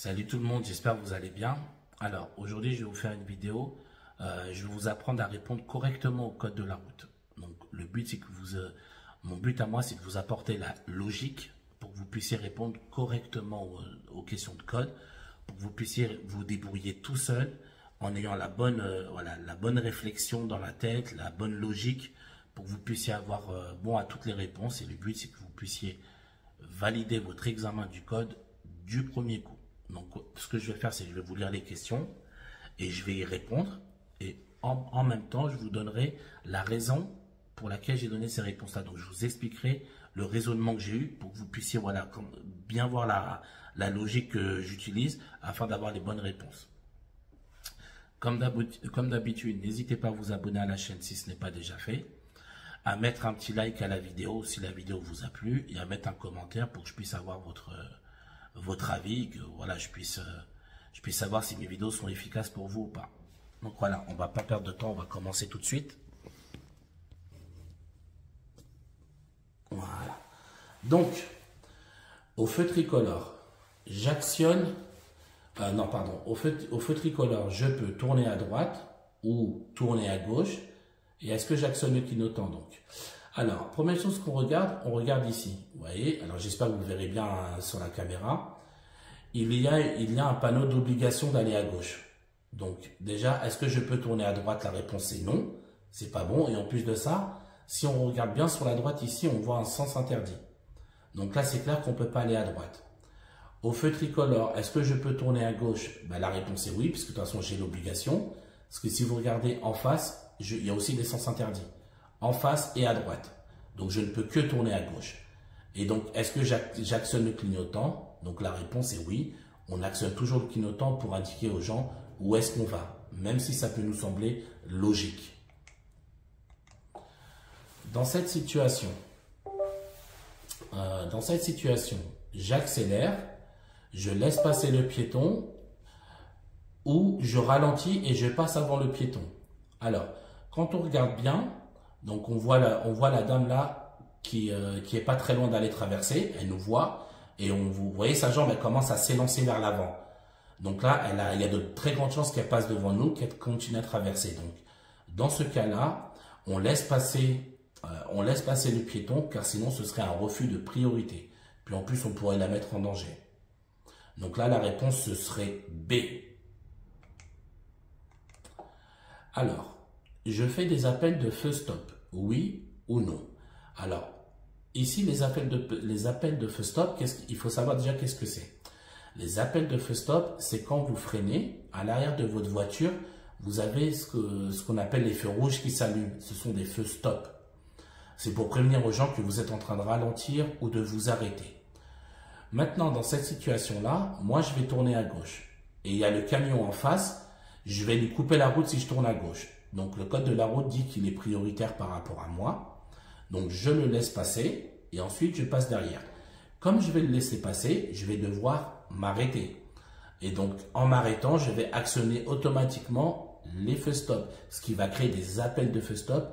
Salut tout le monde, j'espère que vous allez bien. Alors aujourd'hui je vais vous faire une vidéo, je vais vous apprendre à répondre correctement au code de la route. Donc le but c'est que mon but à moi c'est de vous apporter la logique pour que vous puissiez répondre correctement aux questions de code, pour que vous puissiez vous débrouiller tout seul en ayant la bonne réflexion dans la tête, la bonne logique, pour que vous puissiez avoir bon à toutes les réponses. Et le but c'est que vous puissiez valider votre examen du code du premier coup. Donc, ce que je vais faire, c'est que je vais vous lire les questions et je vais y répondre. Et en même temps, je vous donnerai la raison pour laquelle j'ai donné ces réponses-là. Donc, je vous expliquerai le raisonnement que j'ai eu pour que vous puissiez bien voir la logique que j'utilise afin d'avoir les bonnes réponses. Comme d'habitude, n'hésitez pas à vous abonner à la chaîne si ce n'est pas déjà fait, à mettre un petit like à la vidéo si la vidéo vous a plu et à mettre un commentaire pour que je puisse avoir votre avis, que voilà, je puisse savoir si mes vidéos sont efficaces pour vous ou pas. Donc voilà, on va pas perdre de temps, on va commencer tout de suite. Voilà. Donc, au feu tricolore, j'actionne, au feu tricolore, je peux tourner à droite ou tourner à gauche. Et est-ce que j'actionne le clignotant donc? Alors, première chose qu'on regarde, on regarde ici. Vous voyez, alors j'espère que vous verrez bien sur la caméra. Il y a un panneau d'obligation d'aller à gauche. Donc, déjà, est-ce que je peux tourner à droite? La réponse est non. C'est pas bon. Et en plus de ça, si on regarde bien sur la droite ici, on voit un sens interdit. Donc là, c'est clair qu'on ne peut pas aller à droite. Au feu tricolore, est-ce que je peux tourner à gauche? Ben, la réponse est oui, puisque de toute façon, j'ai l'obligation. Parce que si vous regardez en face, il y a aussi des sens interdits. En face et à droite. Donc, je ne peux que tourner à gauche. Et donc, est-ce que j'actionne le clignotant? Donc, la réponse est oui. On actionne toujours le clignotant pour indiquer aux gens où est-ce qu'on va, même si ça peut nous sembler logique. Dans cette situation, j'accélère, je laisse passer le piéton ou je ralentis et je passe avant le piéton. Alors, quand on regarde bien, donc on voit la dame là qui est pas très loin d'aller traverser, elle nous voit et vous voyez sa jambe, elle commence à s'élancer vers l'avant. Donc là, il y a de très grandes chances qu'elle passe devant nous, qu'elle continue à traverser. Donc, dans ce cas-là, on laisse passer le piéton car sinon ce serait un refus de priorité. Puis en plus, on pourrait la mettre en danger. Donc là, la réponse ce serait B. Alors, je fais des appels de feu stop, oui ou non. Alors, ici, les appels de feu stop, il faut savoir déjà qu'est-ce que c'est. Les appels de feu stop, c'est quand vous freinez, à l'arrière de votre voiture, vous avez ce qu'on appelle les feux rouges qui s'allument. Ce sont des feux stop. C'est pour prévenir aux gens que vous êtes en train de ralentir ou de vous arrêter. Maintenant, dans cette situation-là, moi, je vais tourner à gauche. Et il y a le camion en face, je vais lui couper la route si je tourne à gauche. Donc, le code de la route dit qu'il est prioritaire par rapport à moi. Donc, je le laisse passer et ensuite, je passe derrière. Comme je vais le laisser passer, je vais devoir m'arrêter. Et donc, en m'arrêtant, je vais actionner automatiquement les feux stop, ce qui va créer des appels de feu stop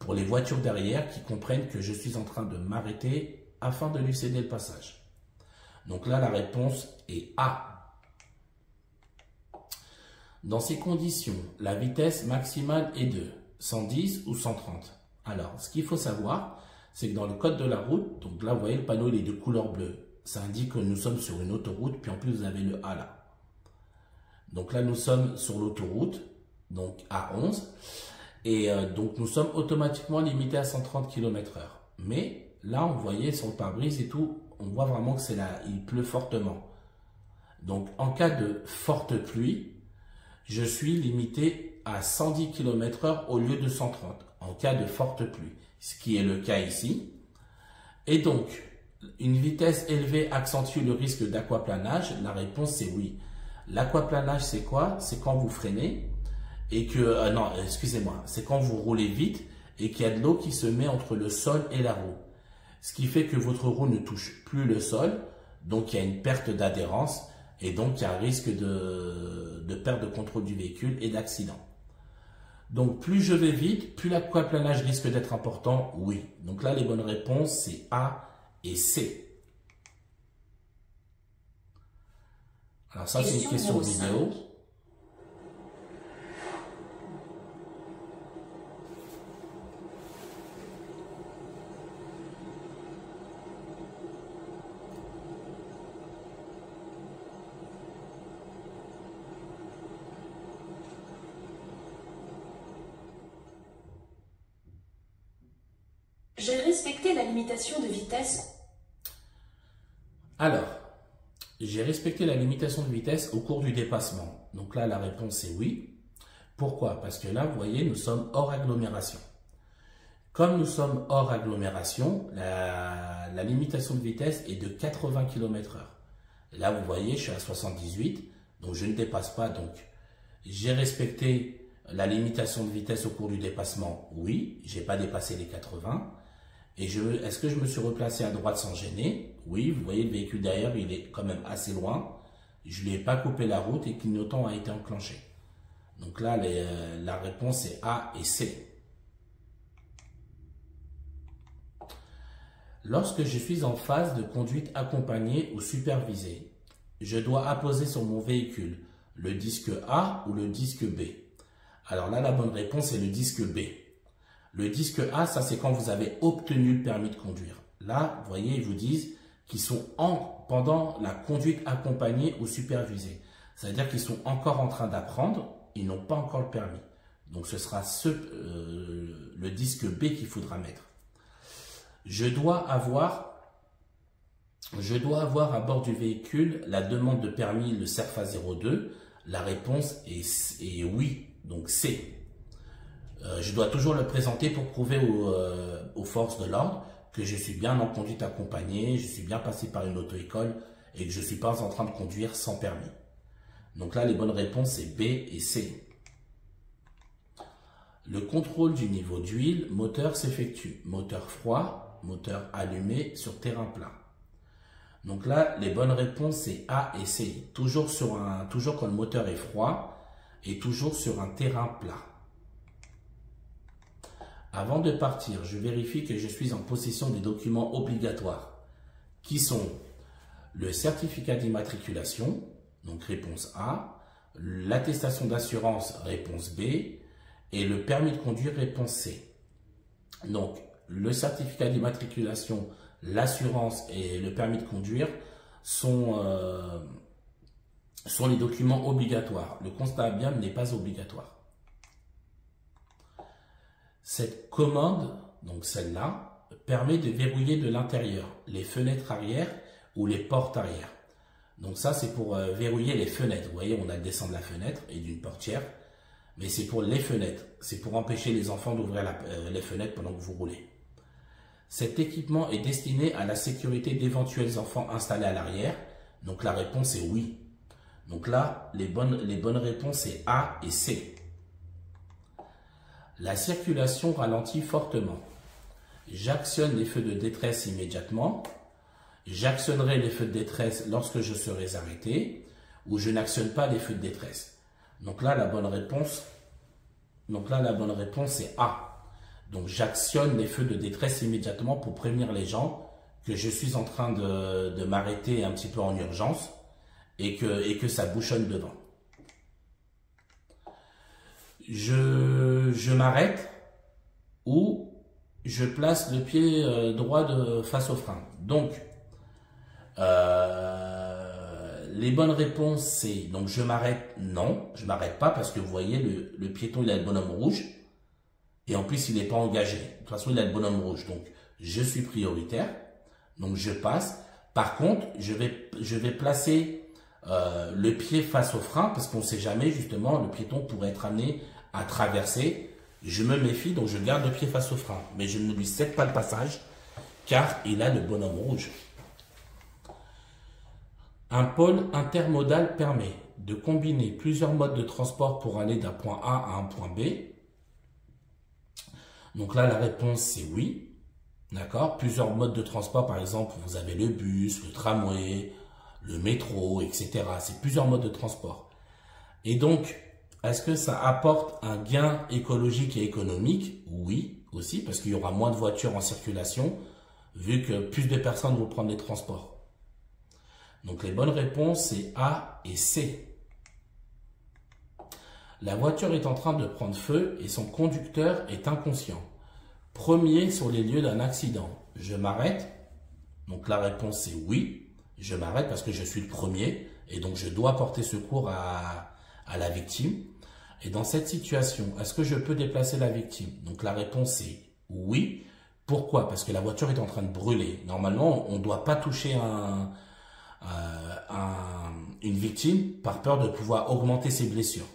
pour les voitures derrière qui comprennent que je suis en train de m'arrêter afin de lui céder le passage. Donc là, la réponse est A. Dans ces conditions, la vitesse maximale est de 110 ou 130. Alors, ce qu'il faut savoir, c'est que dans le code de la route, donc là, vous voyez, le panneau il est de couleur bleue. Ça indique que nous sommes sur une autoroute, puis en plus, vous avez le A là. Donc là, nous sommes sur l'autoroute, donc A11. Et donc, nous sommes automatiquement limités à 130 km/h. Mais là, vous voyez, sur le pare-brise et tout, on voit vraiment que il pleut fortement. Donc, en cas de forte pluie, je suis limité à 110 km/h au lieu de 130 en cas de forte pluie, ce qui est le cas ici. Et donc, une vitesse élevée accentue le risque d'aquaplanage? La réponse c'est oui. L'aquaplanage c'est quoi? C'est quand vous freinez et que, non, excusez-moi, c'est quand vous roulez vite et qu'il y a de l'eau qui se met entre le sol et la roue. Ce qui fait que votre roue ne touche plus le sol, donc il y a une perte d'adhérence et donc il y a un risque de perte de contrôle du véhicule et d'accident. Donc plus je vais vite, plus l'aquaplanage risque d'être important, oui. Donc là les bonnes réponses c'est A et C. Alors ça, c'est une question vidéo. J'ai respecté la limitation de vitesse. Alors, j'ai respecté la limitation de vitesse au cours du dépassement. Donc là, la réponse est oui. Pourquoi? Parce que là, vous voyez, nous sommes hors agglomération. Comme nous sommes hors agglomération, la limitation de vitesse est de 80 km/h. Là, vous voyez, je suis à 78, donc je ne dépasse pas. Donc, j'ai respecté la limitation de vitesse au cours du dépassement. Oui, j'ai pas dépassé les 80. Et est-ce que je me suis replacé à droite sans gêner? Oui, vous voyez, le véhicule derrière, il est quand même assez loin. Je ne lui ai pas coupé la route et le clignotant a été enclenché. Donc là, la réponse est A et C. Lorsque je suis en phase de conduite accompagnée ou supervisée, je dois apposer sur mon véhicule le disque A ou le disque B. Alors là, la bonne réponse est le disque B. Le disque A, ça c'est quand vous avez obtenu le permis de conduire. Là, vous voyez, ils vous disent qu'ils sont pendant la conduite accompagnée ou supervisée. C'est-à-dire qu'ils sont encore en train d'apprendre, ils n'ont pas encore le permis. Donc ce sera le disque B qu'il faudra mettre. Je dois avoir à bord du véhicule la demande de permis, le CERFA 02. La réponse est oui, donc C. Je dois toujours le présenter pour prouver aux forces de l'ordre que je suis bien en conduite accompagnée, je suis bien passé par une auto-école et que je ne suis pas en train de conduire sans permis. Donc là, les bonnes réponses, c'est B et C. Le contrôle du niveau d'huile moteur s'effectue. Moteur froid, moteur allumé sur terrain plat. Donc là, les bonnes réponses, c'est A et C. Toujours quand le moteur est froid et toujours sur un terrain plat. Avant de partir, je vérifie que je suis en possession des documents obligatoires, qui sont le certificat d'immatriculation, donc réponse A, l'attestation d'assurance, réponse B, et le permis de conduire, réponse C. Donc, le certificat d'immatriculation, l'assurance et le permis de conduire sont les documents obligatoires. Le constat amiable n'est pas obligatoire. Cette commande, donc celle-là, permet de verrouiller de l'intérieur les fenêtres arrière ou les portes arrière. Donc ça, c'est pour verrouiller les fenêtres. Vous voyez, on a le descend de la fenêtre et d'une portière, mais c'est pour les fenêtres. C'est pour empêcher les enfants d'ouvrir les fenêtres pendant que vous roulez. Cet équipement est destiné à la sécurité d'éventuels enfants installés à l'arrière. Donc la réponse est oui. Donc là, les bonnes réponses, c'est A et C. La circulation ralentit fortement. J'actionne les feux de détresse immédiatement. J'actionnerai les feux de détresse lorsque je serai arrêté ou je n'actionne pas les feux de détresse. Donc là, la bonne réponse c'est A. Donc j'actionne les feux de détresse immédiatement pour prévenir les gens que je suis en train de m'arrêter un petit peu en urgence et que ça bouchonne devant. Je m'arrête ou je place le pied droit face au frein. Donc, les bonnes réponses, c'est donc je m'arrête, non, je m'arrête pas parce que vous voyez, le piéton, il a le bonhomme rouge et en plus, il n'est pas engagé. De toute façon, il a le bonhomme rouge. Donc, je suis prioritaire. Donc, je passe. Par contre, je vais placer le pied face au frein parce qu'on ne sait jamais, justement, le piéton pourrait être amené à traverser. Je me méfie, donc je garde le pied face au frein. Mais je ne lui cède pas le passage car il a le bonhomme rouge. Un pôle intermodal permet de combiner plusieurs modes de transport pour aller d'un point A à un point B. Donc là, la réponse, c'est oui. D'accord? Plusieurs modes de transport, par exemple, vous avez le bus, le tramway, le métro, etc. C'est plusieurs modes de transport. Et donc, est-ce que ça apporte un gain écologique et économique? Oui, aussi, parce qu'il y aura moins de voitures en circulation, vu que plus de personnes vont prendre les transports. Donc les bonnes réponses, c'est A et C. La voiture est en train de prendre feu et son conducteur est inconscient. Premier sur les lieux d'un accident. Je m'arrête. Donc la réponse, c'est oui. Je m'arrête parce que je suis le premier et donc je dois porter secours à la victime. Et dans cette situation, est-ce que je peux déplacer la victime? Donc la réponse est oui. Pourquoi? Parce que la voiture est en train de brûler. Normalement, on ne doit pas toucher une victime par peur de pouvoir augmenter ses blessures.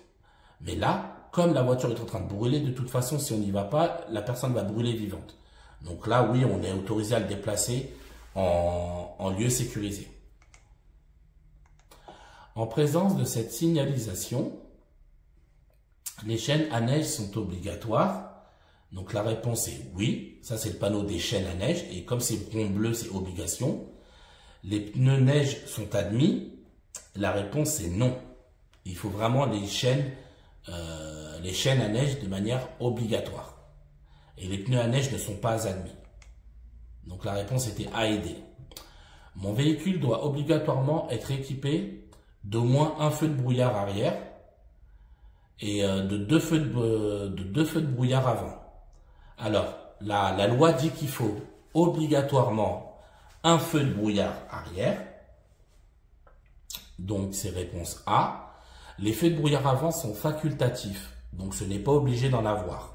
Mais là, comme la voiture est en train de brûler, de toute façon, si on n'y va pas, la personne va brûler vivante. Donc là, oui, on est autorisé à le déplacer en lieu sécurisé. En présence de cette signalisation, les chaînes à neige sont obligatoires. Donc la réponse est oui. Ça, c'est le panneau des chaînes à neige. Et comme c'est rond bleu, c'est obligation. Les pneus neige sont admis. La réponse est non. Il faut vraiment les chaînes à neige de manière obligatoire. Et les pneus à neige ne sont pas admis. Donc la réponse était A et D. Mon véhicule doit obligatoirement être équipé d'au moins un feu de brouillard arrière et de deux feux de brouillard avant. Alors, la loi dit qu'il faut obligatoirement un feu de brouillard arrière. Donc, c'est réponse A. Les feux de brouillard avant sont facultatifs. Donc, ce n'est pas obligé d'en avoir.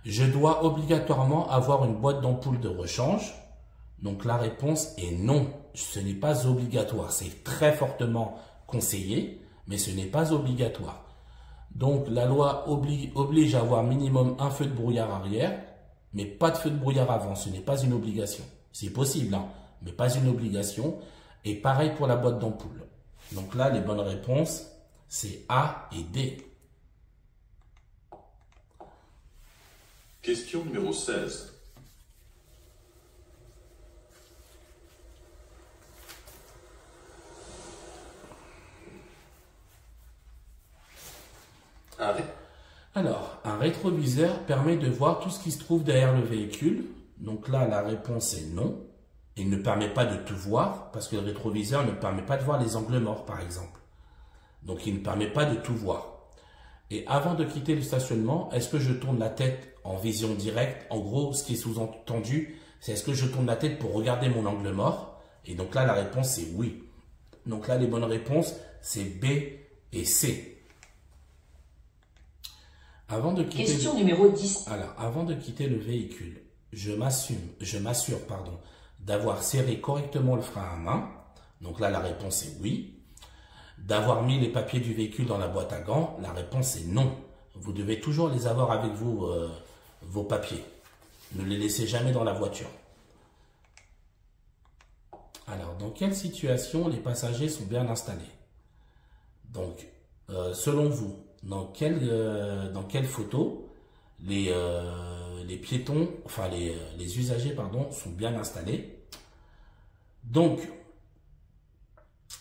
Je dois obligatoirement avoir une boîte d'ampoule de rechange. Donc, la réponse est non. Ce n'est pas obligatoire. C'est très fortement conseillé, mais ce n'est pas obligatoire. Donc, la loi oblige à avoir minimum un feu de brouillard arrière, mais pas de feu de brouillard avant. Ce n'est pas une obligation. C'est possible, hein, mais pas une obligation. Et pareil pour la boîte d'ampoule. Donc là, les bonnes réponses, c'est A et D. Question numéro 16. Alors, un rétroviseur permet de voir tout ce qui se trouve derrière le véhicule. Donc là, la réponse est non. Il ne permet pas de tout voir parce que le rétroviseur ne permet pas de voir les angles morts, par exemple. Donc, il ne permet pas de tout voir. Et avant de quitter le stationnement, est-ce que je tourne la tête en vision directe? En gros, ce qui est sous-entendu, c'est est-ce que je tourne la tête pour regarder mon angle mort? Et donc là, la réponse, c'est oui. Donc là, les bonnes réponses, c'est B et C. Question numéro 10. Alors, avant de quitter le véhicule, je m'assure d'avoir serré correctement le frein à main. Donc là, la réponse est oui. D'avoir mis les papiers du véhicule dans la boîte à gants, la réponse est non. Vous devez toujours les avoir avec vous, vos papiers. Ne les laissez jamais dans la voiture. Alors, dans quelle situation les passagers sont bien installés? Donc, selon vous, dans quelle photo les piétons, enfin les usagers, sont bien installés? Donc,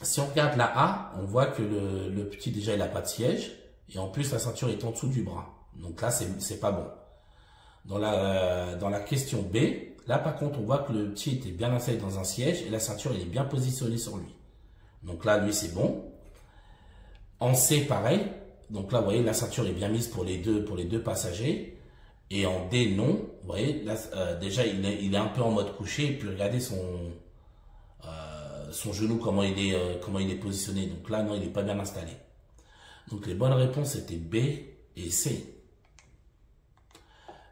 si on regarde la A, on voit que le petit, déjà, il n'a pas de siège. Et en plus, la ceinture est en dessous du bras. Donc là, c'est pas bon. Dans la question B, là, par contre, on voit que le petit était bien installé dans un siège et la ceinture, il est bien positionnée sur lui. Donc là, lui, c'est bon. En C, pareil. Donc là, vous voyez, la ceinture est bien mise pour les deux passagers. Et en D, non. Vous voyez, là, déjà, il est un peu en mode couché. Et puis, regardez son genou, comment il est positionné. Donc là, non, il n'est pas bien installé. Donc, les bonnes réponses étaient B et C.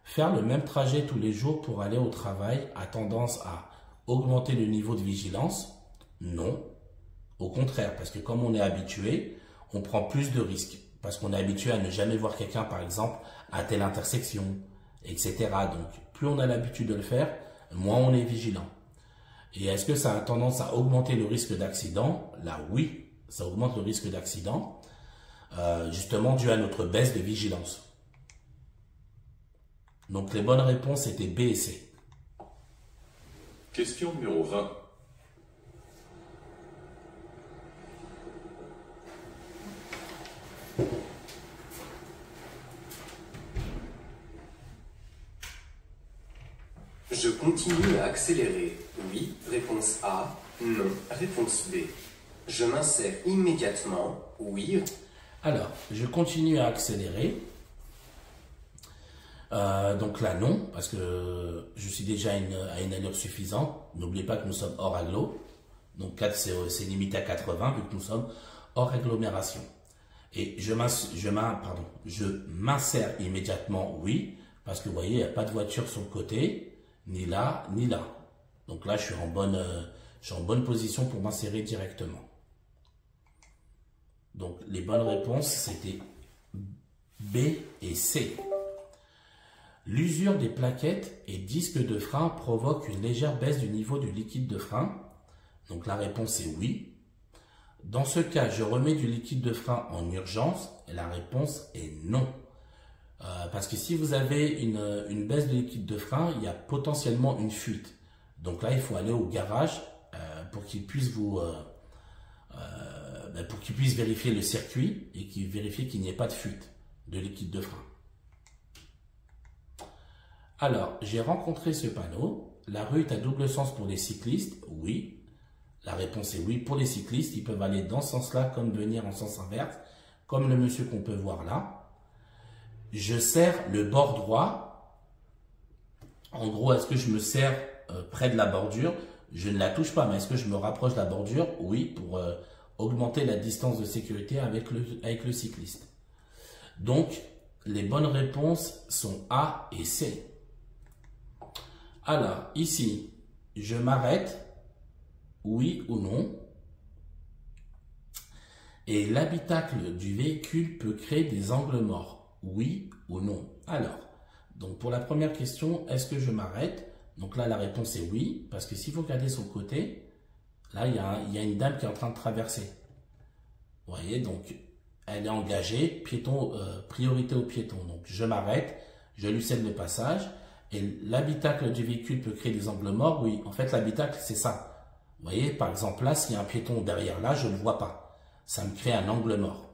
Faire le même trajet tous les jours pour aller au travail a tendance à augmenter le niveau de vigilance? Non. Au contraire, parce que comme on est habitué, on prend plus de risques. Parce qu'on est habitué à ne jamais voir quelqu'un, par exemple, à telle intersection, etc. Donc, plus on a l'habitude de le faire, moins on est vigilant. Et est-ce que ça a tendance à augmenter le risque d'accident? Là, oui, ça augmente le risque d'accident, justement dû à notre baisse de vigilance. Donc, les bonnes réponses étaient B et C. Question numéro 20. Je continue à accélérer. Oui, réponse A. Non. Réponse B. Je m'insère immédiatement. Oui. Alors, je continue à accélérer. Donc là, non, parce que je suis déjà à une allure suffisante. N'oubliez pas que nous sommes hors agglo. Donc 4, c'est limité à 80, vu que nous sommes hors agglomération. Et je m'insère immédiatement, oui, parce que vous voyez, il n'y a pas de voiture sur le côté, ni là, ni là. Donc là, je suis en bonne position pour m'insérer directement. Donc les bonnes réponses, c'était B et C. L'usure des plaquettes et disques de frein provoque une légère baisse du niveau du liquide de frein. Donc la réponse est oui. Dans ce cas, je remets du liquide de frein en urgence et la réponse est non. Parce que si vous avez une baisse de liquide de frein, il y a potentiellement une fuite. Donc là, il faut aller au garage pour qu'il puisse vérifier le circuit et qu'il vérifie qu'il n'y ait pas de fuite de liquide de frein. Alors, j'ai rencontré ce panneau. La rue est à double sens pour les cyclistes. Oui. La réponse est oui. Pour les cyclistes, ils peuvent aller dans ce sens-là comme venir en sens inverse, comme le monsieur qu'on peut voir là. Je serre le bord droit. En gros, est-ce que je me serre près de la bordure? Je ne la touche pas, mais est-ce que je me rapproche de la bordure? Oui, pour augmenter la distance de sécurité avec le cycliste. Donc, les bonnes réponses sont A et C. Alors, ici, je m'arrête, oui ou non. Et l'habitacle du véhicule peut créer des angles morts, oui ou non. Alors, donc pour la première question, est-ce que je m'arrête? Donc là, la réponse est oui, parce que si vous regardez sur le côté, là, il y a une dame qui est en train de traverser. Vous voyez, donc, elle est engagée, piéton, priorité aux piétons. Donc, je m'arrête, je lui cède le passage. Et l'habitacle du véhicule peut créer des angles morts? Oui, en fait, l'habitacle, c'est ça. Vous voyez, par exemple, là, s'il y a un piéton derrière là, je ne le vois pas. Ça me crée un angle mort.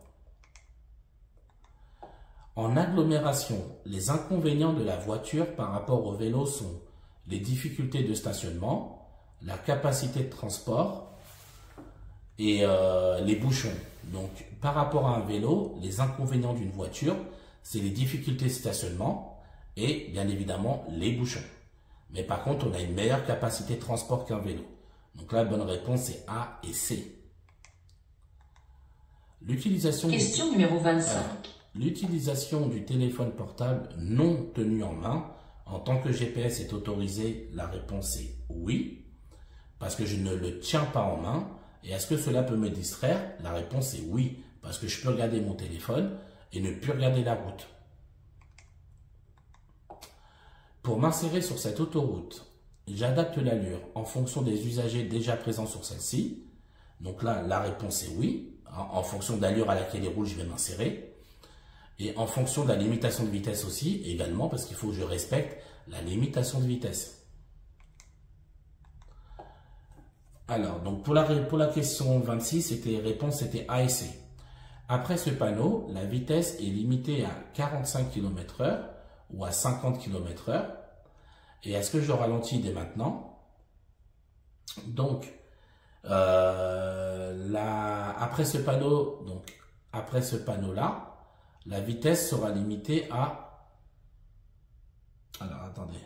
En agglomération, les inconvénients de la voiture par rapport au vélo sont les difficultés de stationnement, la capacité de transport et les bouchons. Donc, par rapport à un vélo, les inconvénients d'une voiture, c'est les difficultés de stationnement et bien évidemment les bouchons. Mais par contre, on a une meilleure capacité de transport qu'un vélo. Donc là, la bonne réponse est A et C. Question numéro 25. L'utilisation du téléphone portable non tenu en main en tant que GPS est autorisée. La réponse est oui, parce que je ne le tiens pas en main. Et est-ce que cela peut me distraire? La réponse est oui, parce que je peux regarder mon téléphone et ne plus regarder la route. Pour m'insérer sur cette autoroute, j'adapte l'allure en fonction des usagers déjà présents sur celle-ci. Donc là, la réponse est oui. En fonction de l'allure à laquelle il roule, je vais m'insérer. Et en fonction de la limitation de vitesse aussi, également, parce qu'il faut que je respecte la limitation de vitesse. Alors, donc pour la question 26, réponse était A et C. Après ce panneau, la vitesse est limitée à 45 km/h ou à 50 km/h. Et est-ce que je ralentis dès maintenant? Donc, après ce panneau-là, la vitesse sera limitée à... Alors, attendez.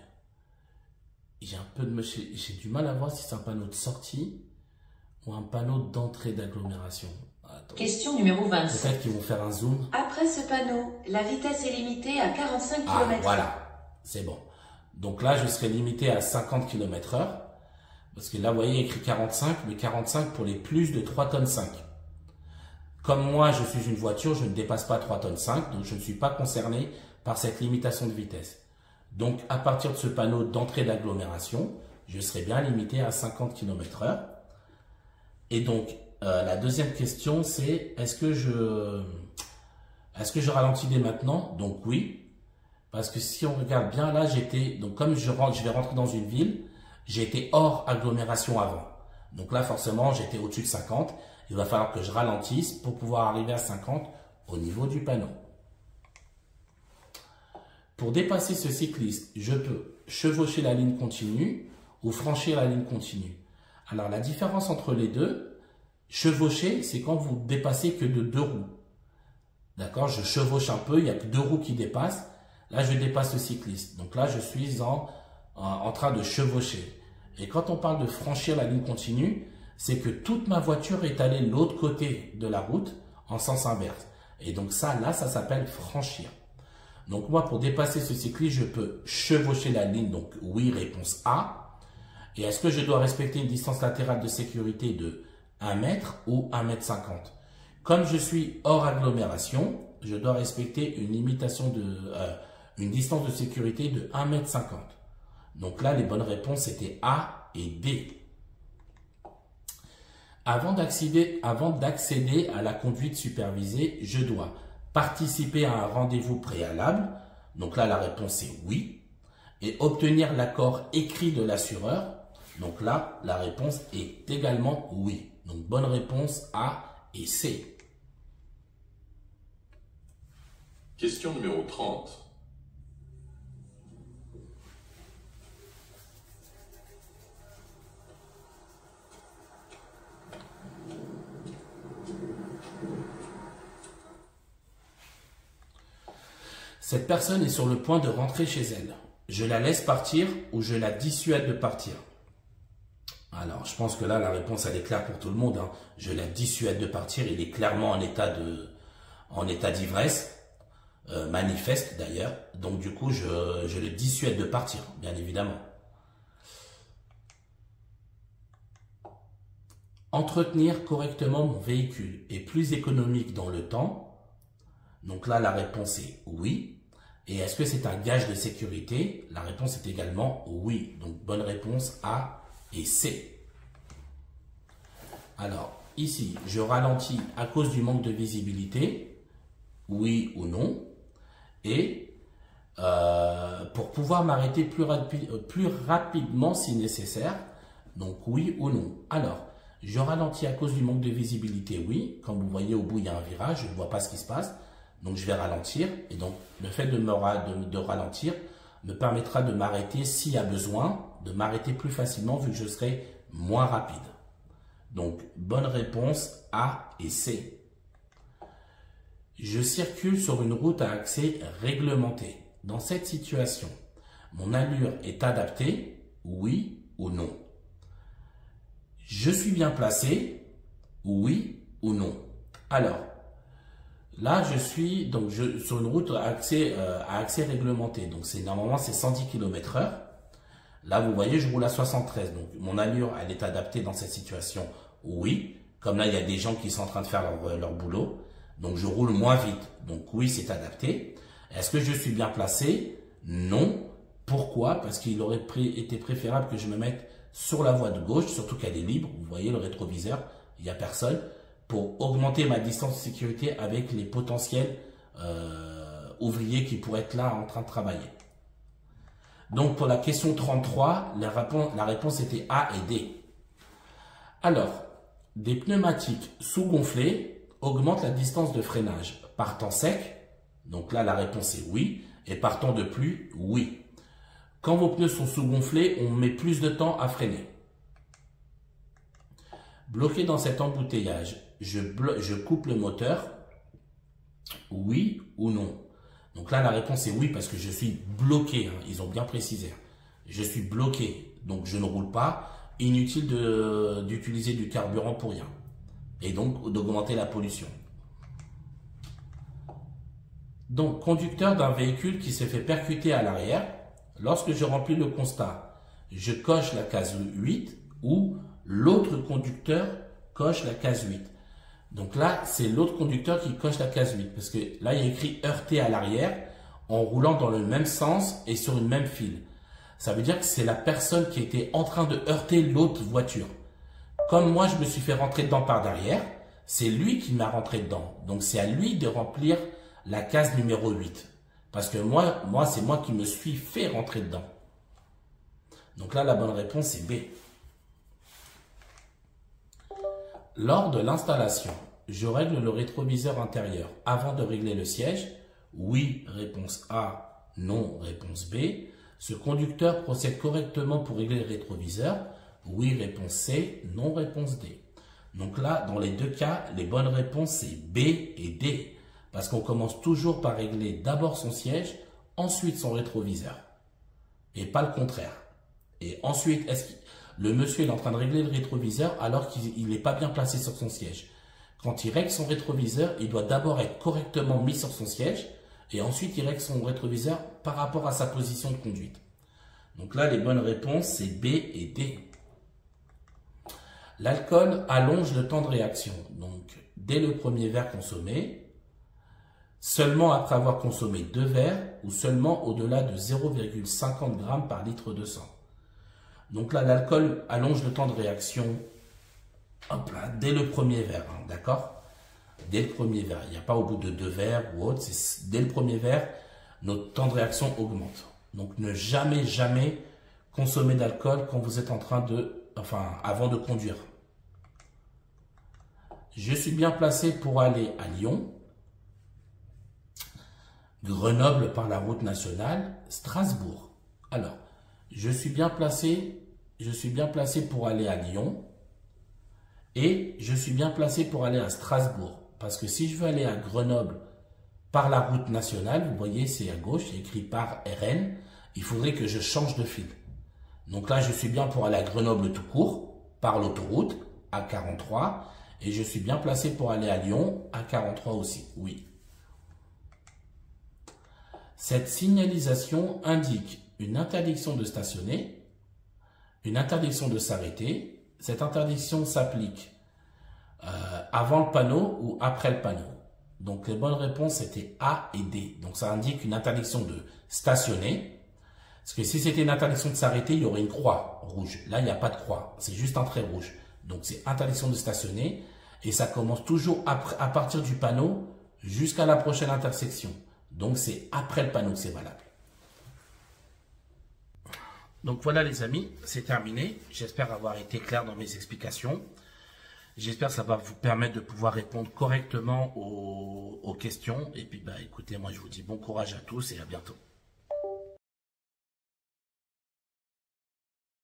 J'ai du mal à voir si c'est un panneau de sortie ou un panneau d'entrée d'agglomération. Question numéro 27. Peut-être qu'ils vont faire un zoom. Après ce panneau, la vitesse est limitée à 45 km/h. Ah, voilà, c'est bon. Donc là, je serai limité à 50 km/h. Parce que là, vous voyez, écrit 45, mais 45 pour les plus de 3,5 tonnes. Comme moi, je suis une voiture, je ne dépasse pas 3,5 tonnes, donc je ne suis pas concerné par cette limitation de vitesse. Donc, à partir de ce panneau d'entrée d'agglomération, je serai bien limité à 50 km/h. Et donc, la deuxième question, c'est est-ce que je ralentis dès maintenant? Donc oui, parce que si on regarde bien, là, donc comme je vais rentrer dans une ville, j'étais hors agglomération avant. Donc là, forcément, j'étais au-dessus de 50. Il va falloir que je ralentisse pour pouvoir arriver à 50 au niveau du panneau. Pour dépasser ce cycliste, je peux chevaucher la ligne continue ou franchir la ligne continue. Alors, la différence entre les deux, chevaucher, c'est quand vous dépassez que de 2 roues. D'accord? Je chevauche un peu, il n'y a que 2 roues qui dépassent. Là, je dépasse le cycliste. Donc là, je suis en train de chevaucher. Et quand on parle de franchir la ligne continue, c'est que toute ma voiture est allée de l'autre côté de la route en sens inverse. Et donc ça, là, ça s'appelle franchir. Donc moi, pour dépasser ce cycliste, je peux chevaucher la ligne. Donc oui, réponse A. Et est-ce que je dois respecter une distance latérale de sécurité de 1 mètre ou 1 mètre 50? Comme je suis hors agglomération, je dois respecter une limitation une distance de sécurité de 1 mètre 50. Donc là, les bonnes réponses étaient A et D. Avant d'accéder à la conduite supervisée, je dois participer à un rendez-vous préalable. Donc là, la réponse est oui. Et obtenir l'accord écrit de l'assureur. Donc là, la réponse est également oui. Donc bonne réponse A et C. Question numéro 30. Cette personne est sur le point de rentrer chez elle. Je la laisse partir ou je la dissuade de partir? Alors, je pense que là, la réponse, elle est claire pour tout le monde. Hein. Je la dissuade de partir. Il est clairement en état d'ivresse, manifeste d'ailleurs. Donc, du coup, je le dissuade de partir, bien évidemment. Entretenir correctement mon véhicule est plus économique dans le temps. Donc là, la réponse est oui. Et est-ce que c'est un gage de sécurité? La réponse est également oui. Donc, bonne réponse A et C. Alors, ici, je ralentis à cause du manque de visibilité. Oui ou non. Et pour pouvoir m'arrêter plus rapidement si nécessaire. Donc, oui ou non. Alors, je ralentis à cause du manque de visibilité, oui. Comme vous voyez, au bout, il y a un virage. Je ne vois pas ce qui se passe. Donc, je vais ralentir. Et donc, le fait de ralentir me permettra de m'arrêter s'il y a besoin, de m'arrêter plus facilement vu que je serai moins rapide. Donc, bonne réponse A et C. Je circule sur une route à accès réglementé. Dans cette situation, mon allure est adaptée, oui ou non? Je suis bien placé, oui ou non? Alors, là, je suis sur une route à accès réglementé. Donc, normalement, c'est 110 km/h. Là, vous voyez, je roule à 73. Donc, mon allure, elle est adaptée dans cette situation, oui. Comme là, il y a des gens qui sont en train de faire leur boulot. Donc, je roule moins vite. Donc, oui, c'est adapté. Est-ce que je suis bien placé? Non. Pourquoi? Parce qu'il aurait été préférable que je me mette sur la voie de gauche, surtout qu'elle est libre. Vous voyez le rétroviseur, il n'y a personne. Pour augmenter ma distance de sécurité avec les potentiels ouvriers qui pourraient être là en train de travailler. Donc, pour la question 33, la réponse était A et D. Alors, des pneumatiques sous-gonflés augmentent la distance de freinage. Par temps sec, donc là, la réponse est oui. Et par temps de pluie, oui. Quand vos pneus sont sous-gonflés, on met plus de temps à freiner. Bloqué dans cet embouteillage, je coupe le moteur, oui ou non? Donc là, la réponse est oui parce que je suis bloqué. Hein, ils ont bien précisé. Je suis bloqué, donc je ne roule pas. Inutile d'utiliser du carburant pour rien. Et donc d'augmenter la pollution. Donc, conducteur d'un véhicule qui s'est fait percuter à l'arrière, lorsque je remplis le constat, je coche la case 8 ou l'autre conducteur coche la case 8. Donc là, c'est l'autre conducteur qui coche la case 8 parce que là, il y a écrit heurté à l'arrière en roulant dans le même sens et sur une même file. Ça veut dire que c'est la personne qui était en train de heurter l'autre voiture. Comme moi, je me suis fait rentrer dedans par derrière, c'est lui qui m'a rentré dedans. Donc, c'est à lui de remplir la case numéro 8. Parce que moi c'est moi qui me suis fait rentrer dedans. Donc là, la bonne réponse est B. Lors de l'installation, je règle le rétroviseur intérieur avant de régler le siège. Oui, réponse A. Non, réponse B. Ce conducteur procède correctement pour régler le rétroviseur. Oui, réponse C. Non, réponse D. Donc là, dans les deux cas, les bonnes réponses, c'est B et D. Parce qu'on commence toujours par régler d'abord son siège, ensuite son rétroviseur. Et pas le contraire. Et ensuite, le monsieur est en train de régler le rétroviseur alors qu'il n'est pas bien placé sur son siège. Quand il règle son rétroviseur, il doit d'abord être correctement mis sur son siège et ensuite il règle son rétroviseur par rapport à sa position de conduite. Donc là, les bonnes réponses, c'est B et D. L'alcool allonge le temps de réaction. Donc, dès le premier verre consommé, seulement après avoir consommé 2 verres ou seulement au-delà de 0,50 g par litre de sang. Donc là, l'alcool allonge le temps de réaction, hop là, dès le premier verre, hein, d'accord? Dès le premier verre. Il n'y a pas au bout de 2 verres ou autre. Dès le premier verre, notre temps de réaction augmente. Donc ne jamais, jamais consommer d'alcool quand vous êtes en train avant de conduire. Je suis bien placé pour aller à Lyon, Grenoble par la route nationale, Strasbourg. Alors, je suis bien placé pour aller à Lyon et je suis bien placé pour aller à Strasbourg. Parce que si je veux aller à Grenoble par la route nationale, vous voyez, c'est à gauche, il y a écrit par RN, il faudrait que je change de fil. Donc là, je suis bien pour aller à Grenoble tout court, par l'autoroute, à 43, et je suis bien placé pour aller à Lyon, à 43 aussi, oui. Cette signalisation indique une interdiction de stationner, une interdiction de s'arrêter. Cette interdiction s'applique avant le panneau ou après le panneau. Donc les bonnes réponses étaient A et D. Donc ça indique une interdiction de stationner. Parce que si c'était une interdiction de s'arrêter, il y aurait une croix rouge. Là, il n'y a pas de croix. C'est juste un trait rouge. Donc c'est interdiction de stationner. Et ça commence toujours à partir du panneau jusqu'à la prochaine intersection. Donc c'est après le panneau que c'est valable. Donc voilà les amis, c'est terminé. J'espère avoir été clair dans mes explications. J'espère que ça va vous permettre de pouvoir répondre correctement aux questions. Et puis écoutez, moi je vous dis bon courage à tous et à bientôt.